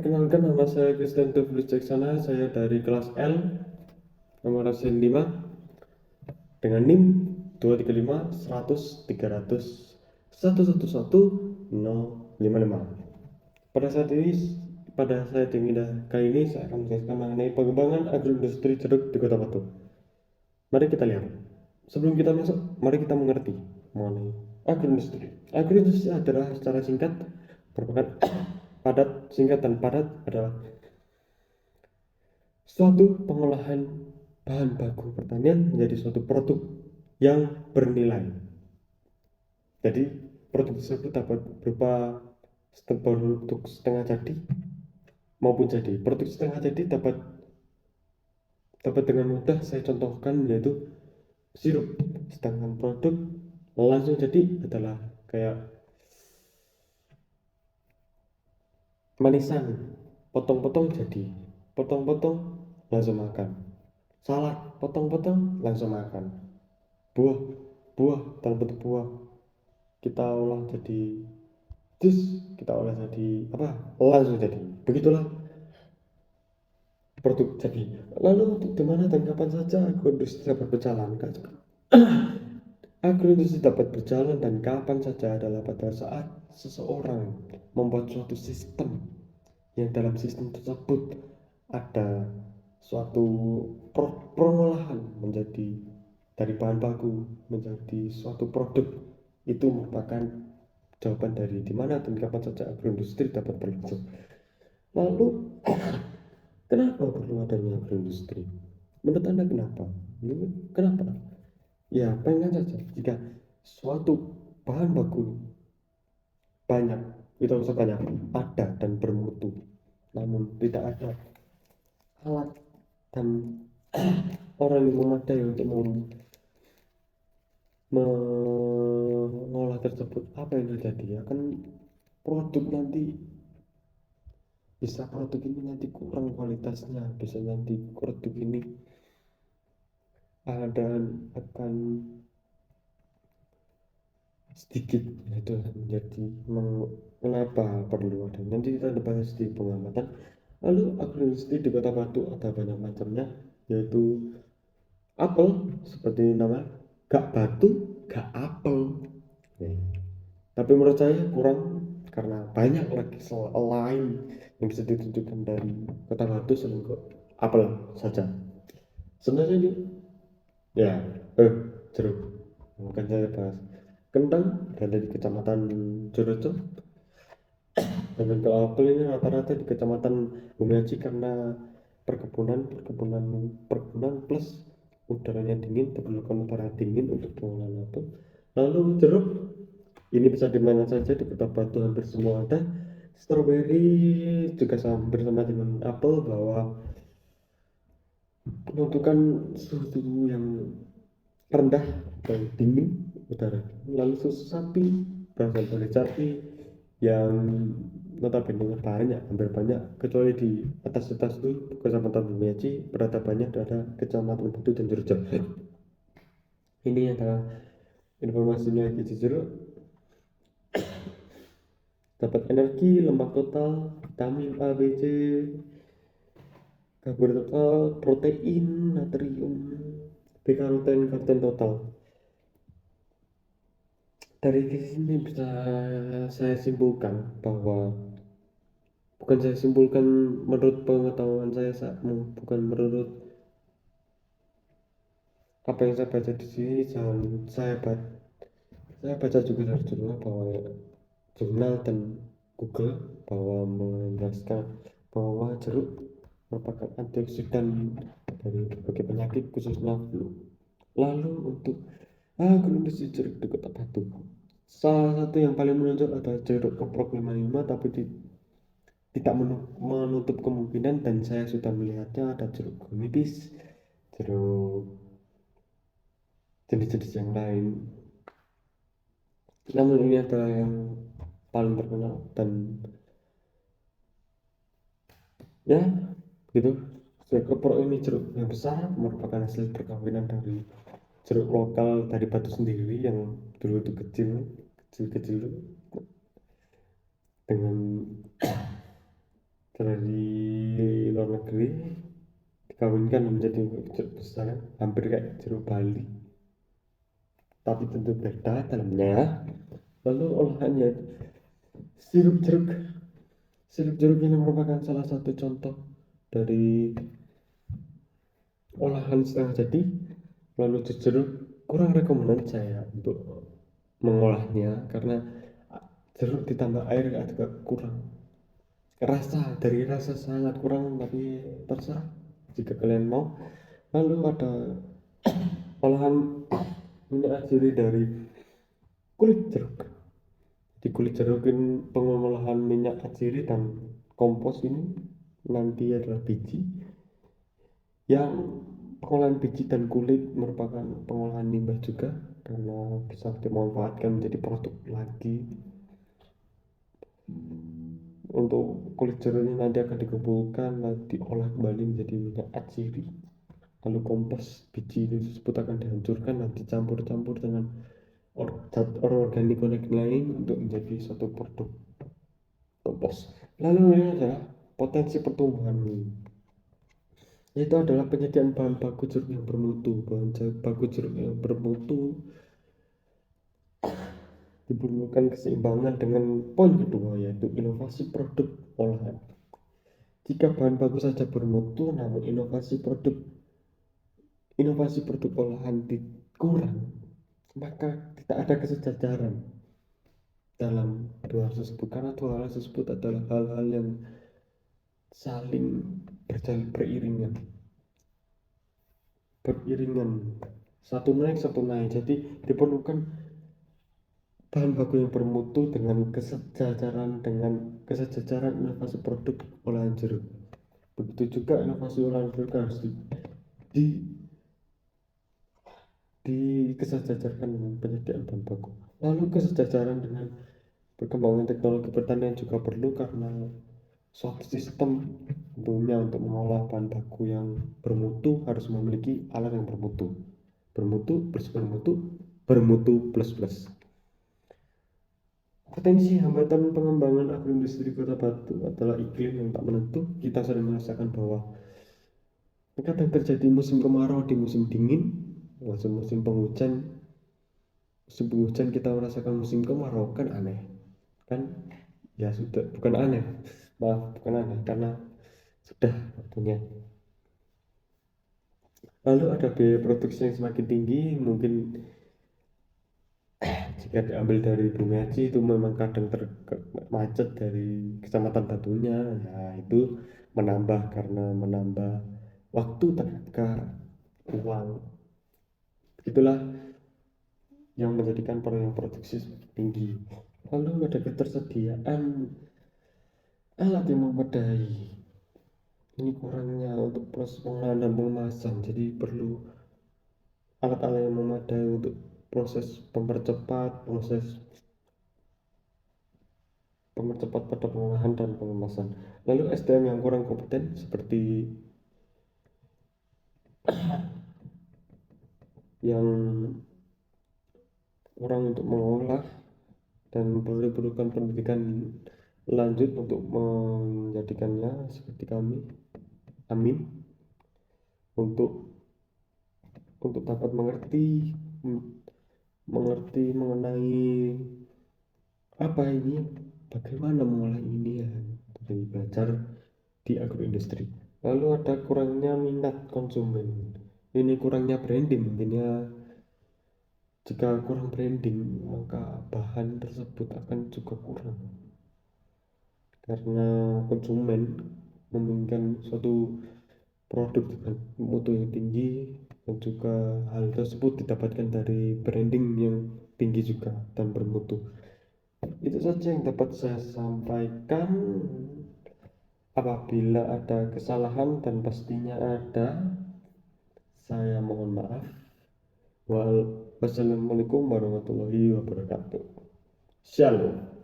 Perkenalkan, nama saya Christian Tuflis Jacksana. Saya dari kelas L, nomor absen 5, dengan NIM 235 100 300 111055. Pada saat ini, kali ini saya akan menjelaskan mengenai pengembangan agroindustri jeruk di Kota Batu. Mari kita lihat. Sebelum kita masuk, mari kita mengerti mengenai agroindustri. Agroindustri adalah secara singkat merupakan singkatan padat adalah suatu pengolahan bahan baku pertanian menjadi suatu produk yang bernilai. Jadi produk tersebut dapat berupa produk setengah jadi maupun jadi. Produk setengah jadi dapat dengan mudah saya contohkan yaitu sirup. Sedangkan produk langsung jadi adalah kayak manisan, potong-potong jadi, potong-potong langsung makan. Salad, potong-potong langsung makan. Buah dalam bentuk buah kita olah jadi jus, kita olah jadi apa, langsung jadi. Begitulah produk jadi. Lalu untuk dimana dan kapan saja agroindustri dapat berjalan? Agroindustri dapat berjalan dan kapan saja adalah pada saat seseorang membuat suatu sistem yang dalam sistem tersebut ada suatu pengolahan menjadi dari bahan baku menjadi suatu produk. Itu merupakan jawaban dari dimana dan kapan saja agroindustri dapat berlangsung. Lalu kenapa perlu adanya agroindustri? Menurut Anda kenapa? Kenapa? Ya, pengen saja jika suatu bahan baku banyak, kita usah banyak, ada dan bermutu, namun tidak ada alat dan orang yang memadai untuk mengolah tersebut, apa yang terjadi? Akan produk nanti produk ini nanti kurang kualitasnya, bisa nanti produk ini akan sedikit, itu menjadi mengapa perlu ada, nanti kita bahas di pengamatan. Lalu agroindustri di Kota Batu ada banyak macamnya, yaitu apel, seperti nama gak batu gak apel. Tapi menurut saya kurang, karena banyak lagi lain yang bisa ditunjukkan dari Kota Batu selain apel saja. Sebenarnya ini ya jeruk, mungkin saya bahas kentang ada di Kecamatan Jorojo, dan kalau apel ini rata-rata di Kecamatan Bumiaji karena perkebunan plus udaranya dingin, diperlukan udara dingin untuk pengolahan apel. Lalu jeruk ini bisa di mana saja di Kota Batu, hampir semua ada. Strawberry juga hampir sama dengan apel, bahwa menentukan suhu yang rendah dan dingin udara. Lalu susu sapi berasal dari sapi yang notabene banyak, hampir banyak, kecuali di atas itu Kecamatan Bumiaji, peradabannya ada Kecamatan Batu dan Jurjo. Ini adalah informasinya gizi jeruk. Dapat energi, lemak total, vitamin A, B, C, karbohidrat total, protein, natrium, beta-karoten, karten total. Dari sini bisa saya simpulkan bahwa menurut pengetahuan saya, bukan menurut apa yang saya baca di sini. Saya baca juga dari jurnal dan Google, bahwa menjelaskan bahwa jeruk merupakan antioksidan dari berbagai penyakit khususnya flu. Lalu untuk agroindustri jeruk di Kota Batu, salah satu yang paling menonjol adalah jeruk keprok 55, tapi tidak menutup kemungkinan, dan saya sudah melihatnya, ada jeruk nipis, jeruk jenis-jenis yang lain. Namun ini adalah yang paling terkenal, dan ya gitu. Jeruk keprok ini jeruk yang besar, merupakan hasil perkawinan dari jeruk lokal dari Batu sendiri yang dulu itu kecil dengan dari luar negeri dikawinkan menjadi jeruk besar, hampir kayak jeruk Bali, tapi tentu beda dalamnya. Lalu olahannya sirup jeruk. Sirup jeruk ini merupakan salah satu contoh dari olahan setengah jadi. Lalu jus jeruk kurang rekomendasi saya untuk mengolahnya karena jeruk ditambah air agak kurang, dari rasa sangat kurang, tapi terserah jika kalian mau. Lalu ada olahan minyak atsiri dari kulit jeruk. Di kulit jeruk ini pengolahan minyak atsiri dan kompos ini nanti adalah biji, yang pengolahan biji dan kulit merupakan pengolahan limbah juga karena bisa dimanfaatkan menjadi produk lagi. Untuk kulit jeruk ini nanti akan dikumpulkan, lalu diolah kembali menjadi minyak atsiri. Lalu kompos biji tersebut akan dihancurkan dan dicampur-campur dengan zat organik lain untuk menjadi satu produk kompos. Lalu ini adalah potensi pertumbuhan, yaitu adalah penyediaan bahan baku jeruk yang bermutu. Bahan baku jeruk yang bermutu diperlukan keseimbangan dengan poin kedua, yaitu inovasi produk olahan. Jika bahan baku saja bermutu namun inovasi produk olahan kurang, maka tidak ada kesejajaran dalam dua hal tersebut, karena dua hal tersebut adalah hal-hal yang saling berjalan beriringan, satu naik satu naik. Jadi diperlukan bahan baku yang bermutu dengan kesejajaran inovasi produk olahan jeruk. Begitu juga inovasi olahan jeruk harus kesejajaran dengan penyediaan bahan baku. Lalu kesejajaran dengan perkembangan teknologi pertanian juga perlu, karena suatu sistem tentunya untuk mengolah bahan baku yang bermutu harus memiliki alat yang bermutu plus plus. Potensi hambatan pengembangan agroindustri Kota Batu adalah iklim yang tak menentu. Kita sering merasakan bahwa kadang terjadi musim kemarau di musim dingin, langsung musim penghujan kita merasakan musim kemarau. Kan aneh kan? Ya sudah, bukan aneh karena sudah waktunya. Lalu ada biaya produksi yang semakin tinggi, mungkin jika diambil dari Bumi Haji itu memang kadang macet dari Kecamatan Batunya. Nah itu karena menambah waktu, tenaga, uang, itulah yang menjadikan produksi tinggi. Lalu ada ketersediaan alat yang memadai. Ini kurangnya untuk proses pengolahan dan pengemasan, jadi perlu alat-alat yang memadai untuk proses mempercepat pada pengolahan dan pengemasan. Lalu SDM yang kurang kompeten seperti yang kurang untuk mengolah, dan perlukan pendidikan lanjut untuk menjadikannya seperti kami. Amin. Untuk dapat mengerti mengenai apa ini, bagaimana mengolah ini ya, dari belajar di agroindustri. Lalu ada kurangnya minat konsumen, ini kurangnya branding mungkin ya. Jika kurang branding maka bahan tersebut akan juga kurang, karena konsumen menginginkan suatu produk dengan mutu yang tinggi, dan juga hal tersebut didapatkan dari branding yang tinggi juga dan bermutu. Itu saja yang dapat saya sampaikan. Apabila ada kesalahan, dan pastinya ada, saya mohon maaf. Wassalamualaikum warahmatullahi wabarakatuh. Shalom.